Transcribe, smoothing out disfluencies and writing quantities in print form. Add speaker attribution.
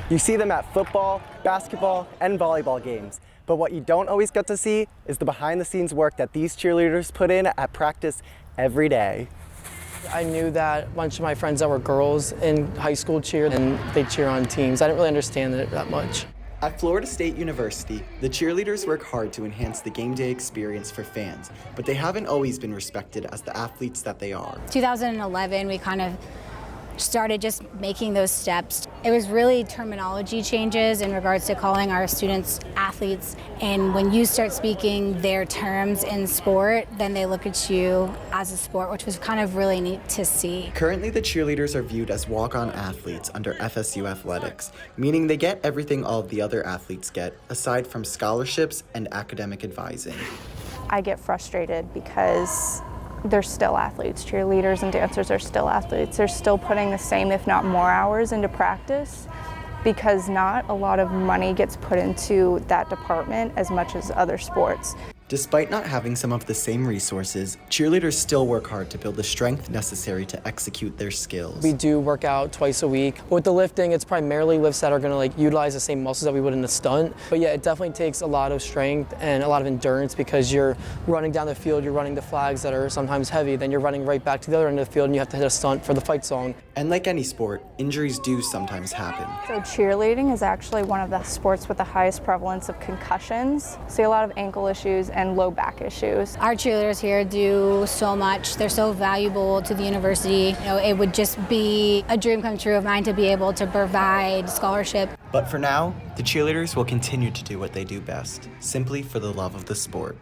Speaker 1: You see them at football, basketball, and volleyball games. But what you don't always get to see is the behind-the-scenes work that these cheerleaders put in at practice every day.
Speaker 2: I knew that a bunch of my friends that were girls in high school cheer, and they cheer on teams. I didn't really understand it that much.
Speaker 1: At Florida State University, the cheerleaders work hard to enhance the game day experience for fans, but they haven't always been respected as the athletes that they are.
Speaker 3: 2011, we kind of started just making those steps. It was really terminology changes in regards to calling our students athletes, and when you start speaking their terms in sport, then they look at you as a sport, which was kind of really neat to see.
Speaker 1: Currently, the cheerleaders are viewed as walk-on athletes under FSU athletics, meaning they get everything all of the other athletes get, aside from scholarships and academic advising.
Speaker 4: I get frustrated because they're still athletes. Cheerleaders and dancers are still athletes. They're still putting the same, if not more, hours into practice because not a lot of money gets put into that department as much as other sports.
Speaker 1: Despite not having some of the same resources, cheerleaders still work hard to build the strength necessary to execute their skills.
Speaker 2: We do work out twice a week. With the lifting, it's primarily lifts that are going to utilize the same muscles that we would in a stunt. But yeah, it definitely takes a lot of strength and a lot of endurance because you're running down the field, you're running the flags that are sometimes heavy, then you're running right back to the other end of the field and you have to hit a stunt for the fight song.
Speaker 1: And like any sport, injuries do sometimes happen.
Speaker 4: So cheerleading is actually one of the sports with the highest prevalence of concussions. See a lot of ankle issues and low back issues.
Speaker 3: Our cheerleaders here do so much. They're so valuable to the university. It would just be a dream come true of mine to be able to provide scholarship.
Speaker 1: But for now, the cheerleaders will continue to do what they do best, simply for the love of the sport.